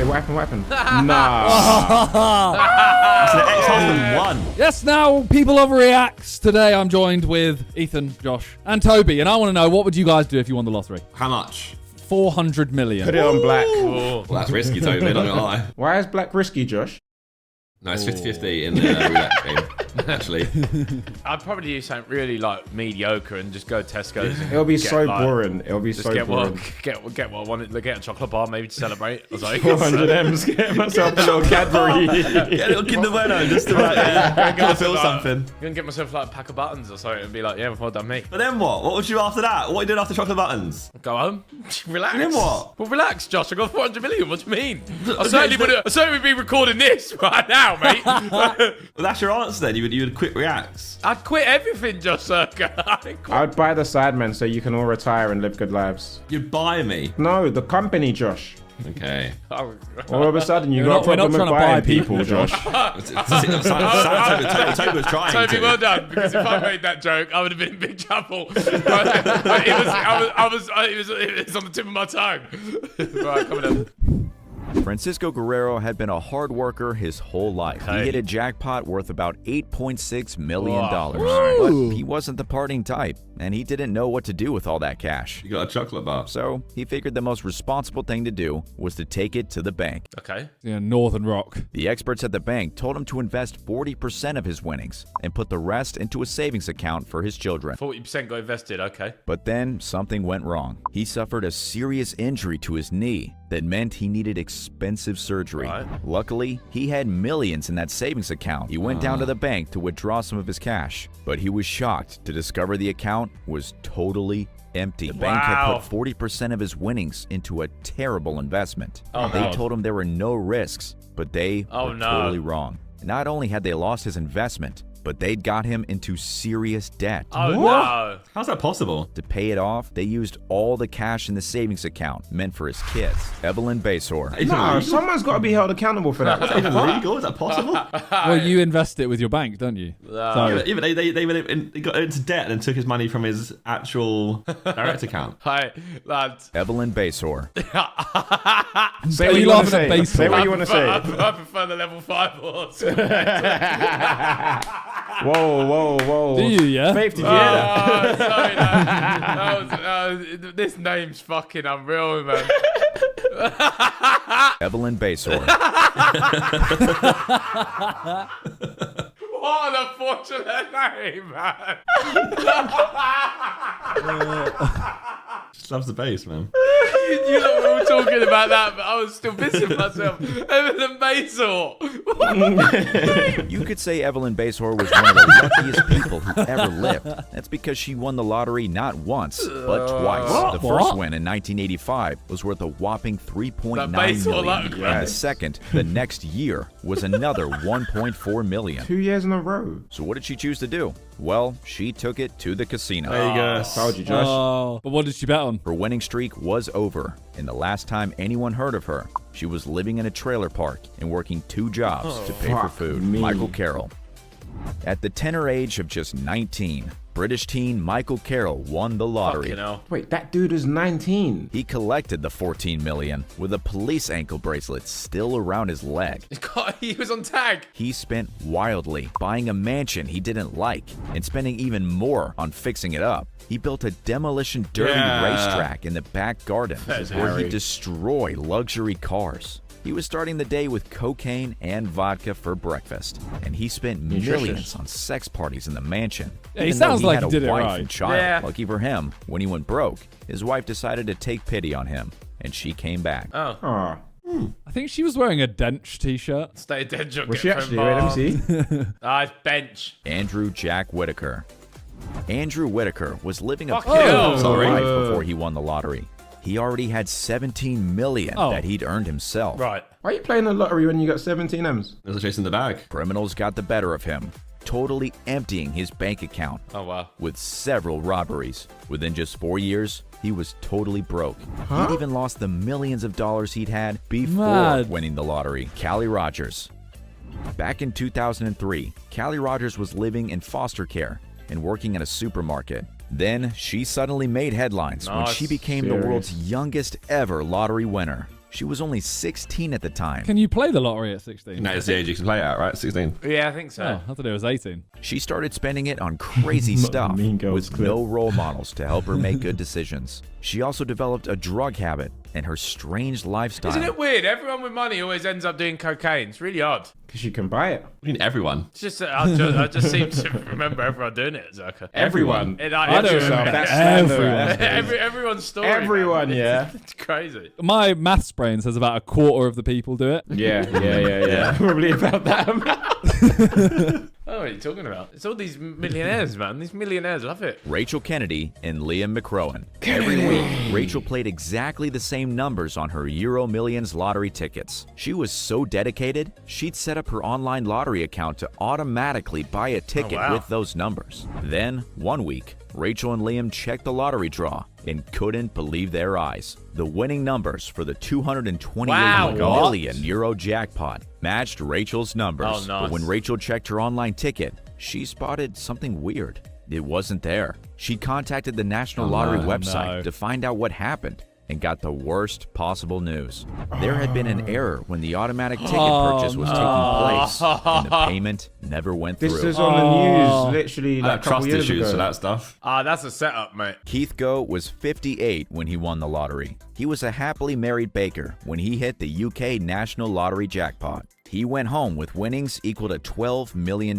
Wait, what happened? What happened? Nah. So the ex-husband won. Yes, now people overreacts. Today I'm joined with Ethan, Josh, and Toby, and I want to know, what would you guys do if you won the lottery? How much? 400 million. Put it on black. Well, that's risky, Toby, not gonna lie. Why is black risky, Josh? No, it's 50-50 in the roulette game, actually. I'd probably do something really like mediocre and just go to Tesco's. And It'll be get, so like, boring. It'll be so boring. Get what I wanted. Get a chocolate bar maybe to celebrate. I was like, 400 M's. Get myself a little Cadbury. Get a little Kinder Bueno just to like, yeah, feel something. Gonna get myself like a pack of buttons or something and be like, yeah, well done me. But then what? What would you do after that? What are you doing after chocolate buttons? Go home, relax. And then what? Well, relax, Josh. I got 400 million. What do you mean? I certainly would be recording this right now, mate. Well, that's your answer then. You would quit Reacts. I'd quit everything, Josh Circa. I'd buy the Sidemen so you can all retire and live good lives. You'd buy me. No, the company, Josh. Okay. All of a sudden, you got a we're not problem with trying to buy buying people, Josh. Toby was trying Toby, to. well done. Because if I made that joke, I would have been in big trouble. It was on the tip of my tongue. Right, coming up. Francisco Guerrero had been a hard worker his whole life. Okay. He hit a jackpot worth about $8.6 million. Woo. But he wasn't the partying type, and he didn't know what to do with all that cash. You got a chocolate bar. So he figured the most responsible thing to do was to take it to the bank. Okay. Yeah, Northern Rock. The experts at the bank told him to invest 40% of his winnings and put the rest into a savings account for his children. 40% got invested. Okay. But then something went wrong. He suffered a serious injury to his knee that meant he needed expensive surgery. Right. Luckily, he had millions in that savings account. He went down to the bank to withdraw some of his cash, but he was shocked to discover the account was totally empty. The bank had Wow. put 40% of his winnings into a terrible investment. Oh, They no. told him there were no risks, but they were no. totally wrong. Not only had they lost his investment, but they'd got him into serious debt. Oh, no. How's that possible? To pay it off, they used all the cash in the savings account meant for his kids. Evelyn Basor. No, someone's got to be held accountable for that. Is that even legal? Is that possible? Well, you invest it with your bank, don't you? So, Yeah, but they got into debt and took his money from his actual direct account. Hi, lads. Evelyn Basor. Say Are what you you want to laughing at say. Basor? Say what you want to say. I prefer the level 5 horse. Whoa. do you, yeah? Faith, did you hear that? Sorry, this name's fucking unreal, man. Evelyn Basor. What an unfortunate name, man. Just loves the bass, man. You know, we were talking about that, but I was still missing myself. Evelyn Basil. You could say Evelyn Basor was one of the luckiest people who ever lived. That's because she won the lottery not once, but twice. The first win in 1985 was worth a whopping $3.9 million. And the second, the next year, was another $1.4 million. 2 years in a row. So what did she choose to do? Well, she took it to the casino. There you go. Told you, Josh. Oh, but what did she bet on? Her winning streak was over, and the last time anyone heard of her, she was living in a trailer park and working 2 jobs to pay for fuck food. me. Michael Carroll. At the tender age of just 19, British teen Michael Carroll won the lottery. You know. Wait, that dude is 19. He collected the $14 million with a police ankle bracelet still around his leg. God, he was on tag. He spent wildly buying a mansion he didn't like and spending even more on fixing it up. He built a demolition derby racetrack in the back garden where he destroyed luxury cars. He was starting the day with cocaine and vodka for breakfast, and he spent millions on sex parties in the mansion. Yeah, he Even though sounds like had he a did it wife right. and child. Yeah. Lucky for him, when he went broke, his wife decided to take pity on him, and she came back. Oh, Oh, I think she was wearing a Dench t-shirt. stay dead, Jock. was she actually? Wait, let me see. It's bench. Andrew Jack Whitaker. Andrew Whitaker was living a Fuck peaceful you. Sorry. life before he won the lottery. He already had $17 million that he'd earned himself. Right. Why are you playing the lottery when you got 17 M's? There's a chase in the bag. Criminals got the better of him, totally emptying his bank account Oh, wow. with several robberies. Within just 4 years, he was totally broke. He'd even lost the millions of dollars he'd had before Mad. winning the lottery. Callie Rogers. Back in 2003, Callie Rogers was living in foster care and working at a supermarket. Then she suddenly made headlines when Nice. she became the Serious. world's youngest ever lottery winner. She was only 16 at the time. Can you play the lottery at 16? That is the age you can play it at, right? 16. Yeah, I think so. Oh, I thought it was 18. She started spending it on crazy stuff Mean Girls with clip. no role models to help her make good decisions. She also developed a drug habit, and her strange lifestyle. Isn't it weird? Everyone with money always ends up doing cocaine. It's really odd. Because you can buy it. I mean, everyone. It's just I just seem to remember everyone doing it, Zucker. Everyone. I don't remember That's everyone. Everyone's story. Everyone, man. yeah. It's crazy. My maths brain says about a quarter of the people do it. Yeah. Probably about that amount. Oh, what are you talking about? It's all these millionaires, man. These millionaires love it. Rachel Kennedy and Liam McCrowan. Every week, Rachel played exactly the same numbers on her Euro Millions lottery tickets. She was so dedicated, she'd set up her online lottery account to automatically buy a ticket with those numbers. Then, one week, Rachel and Liam checked the lottery draw and couldn't believe their eyes. The winning numbers for the 228 million euro jackpot matched Rachel's numbers. Oh, nice. But when Rachel checked her online ticket, she spotted something weird. It wasn't there. She contacted the National Lottery website to find out what happened and got the worst possible news. There had been an error when the automatic ticket purchase was taking place, and the payment never went through. This is on the news literally like a couple Trust years issues ago. for that stuff. That's a setup, mate. Keith Goh was 58 when he won the lottery. He was a happily married baker when he hit the UK National Lottery jackpot. He went home with winnings equal to $12 million.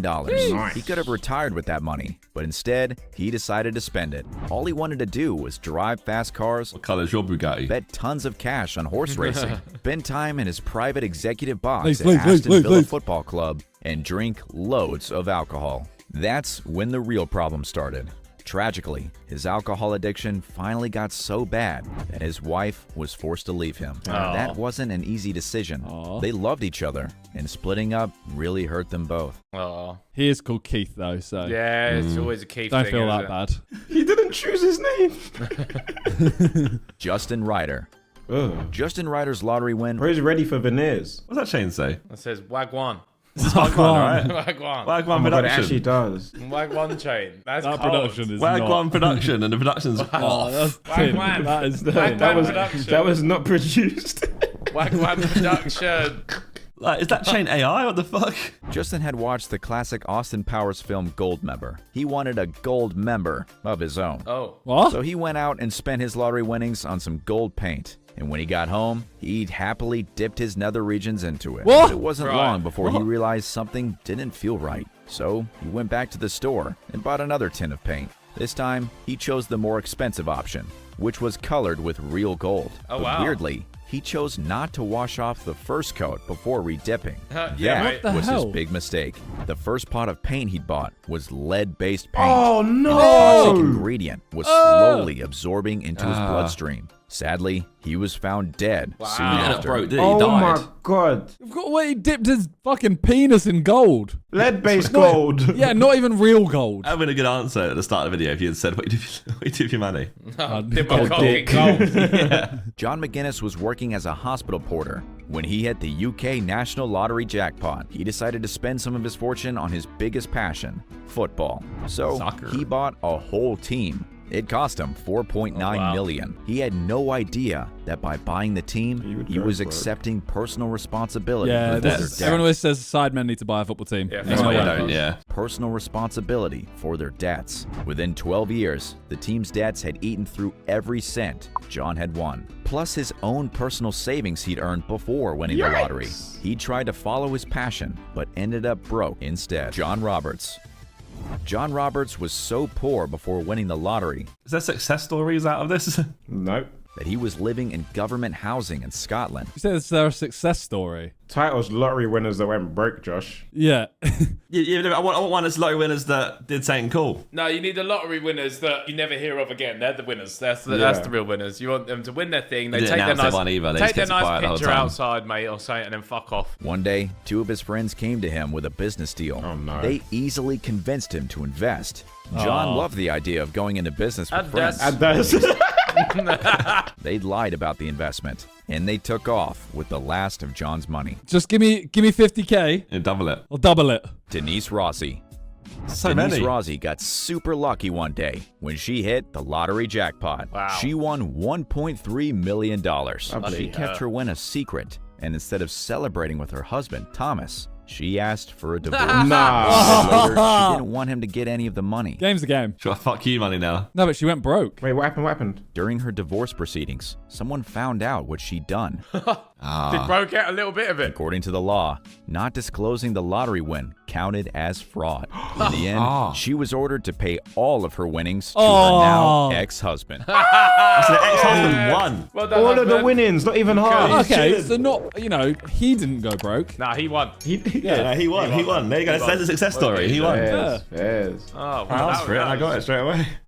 He could have retired with that money, but instead, he decided to spend it. All he wanted to do was drive fast cars, What color's your Bugatti? bet tons of cash on horse racing, spend time in his private executive box at Please. Aston Villa Football Club, and drink loads of alcohol. That's when the real problem started. Tragically, his alcohol addiction finally got so bad that his wife was forced to leave him. That wasn't an easy decision. They loved each other, and splitting up really hurt them both. Oh, He is called Keith, though, so yeah, it's always a key don't thing. feel isn't that it? bad. He didn't choose his name. Justin Ryder. Ugh. Justin Ryder's lottery win. Where's ready for veneers? What's that chain say? It says Wagwan. Wagwan, right? Wagwan. Wagwan Oh my God, it actually Production. does. Wagwan chain. That's That cold. production is Wagwan not. Production, and the production's Oh, off. that's tin. Wagwan. That is tin. Wagwan That production. was not produced. Wagwan production. Like, is that chain AI? What the fuck? Justin had watched the classic Austin Powers film Goldmember. He wanted a gold member of his own. Oh. What? So he went out and spent his lottery winnings on some gold paint. And when he got home, he happily dipped his nether regions into it. What? But it wasn't long before he realized something didn't feel right. So he went back to the store and bought another tin of paint. This time, he chose the more expensive option, which was colored with real gold. Oh, but wow. weirdly, he chose not to wash off the first coat before redipping. Yeah, That mate. What the was hell? his big mistake. The first pot of paint he'd bought was lead-based paint. Oh The toxic no! ingredient was slowly absorbing into his bloodstream. Sadly, he was found dead soon He after. broke, did he? Oh He died. my God! Wait, he dipped his fucking penis in gold. Lead-based gold. Yeah, not even real gold. That would have been a good answer at the start of the video if you had said, what do you do with your money? Dip my cock in dick. gold. John McGuinness was working as a hospital porter when he hit the UK National Lottery jackpot. He decided to spend some of his fortune on his biggest passion, football. So Soccer. he bought a whole team. It cost him $4.9 million. He had no idea that by buying the team, he was accepting personal responsibility Yeah, for their this is, debts. everyone always says Sidemen need to buy a football team. Yeah, That's Oh, why you yeah. don't, yeah. Personal responsibility for their debts. Within 12 years, the team's debts had eaten through every cent John had won, plus his own personal savings he'd earned before winning the lottery. He tried to follow his passion, but ended up broke instead. John Roberts. John Roberts was so poor before winning the lottery Is there success stories out of this? Nope. that he was living in government housing in Scotland. You said it's their success story. Title's lottery winners that went broke, Josh. Yeah. I want one that's lottery winners that did something cool. No, you need the lottery winners that you never hear of again. They're the winners. That's the real winners. You want them to win their thing. They They take didn't their announce nice, they won either. They take just their kept it quiet nice the whole picture time. outside, mate, or something, and then fuck off. One day, two of his friends came to him with a business deal. Oh, no. They easily convinced him to invest. John loved the idea of going into business with friends. And that's They'd lied about the investment, and they took off with the last of John's money. Just give me 50K. Yeah, double it. I'll double it. Denise Rossi. So Denise many. Rossi got super lucky one day when she hit the lottery jackpot. Wow. She won $1.3 million. Bloody She kept her win a secret, and instead of celebrating with her husband, Thomas, she asked for a divorce. Nah. Later, she didn't want him to get any of the money. Game's the game. Sure, fuck you money now. No, but she went broke. Wait, what happened? What happened? During her divorce proceedings, someone found out what she'd done. Did broke out a little bit of it. According to the law, not disclosing the lottery win counted as fraud. In the end, she was ordered to pay all of her winnings to her now ex-husband. That's an ex-husband won. Well done, All of the husband. winnings, not even half. Okay, so not, you know, he didn't go broke. Nah, he won. Yeah, no, he won. He won. There you go. That's a success story. He won. Yes, yes. Oh, well, I asked for it and I got it straight away.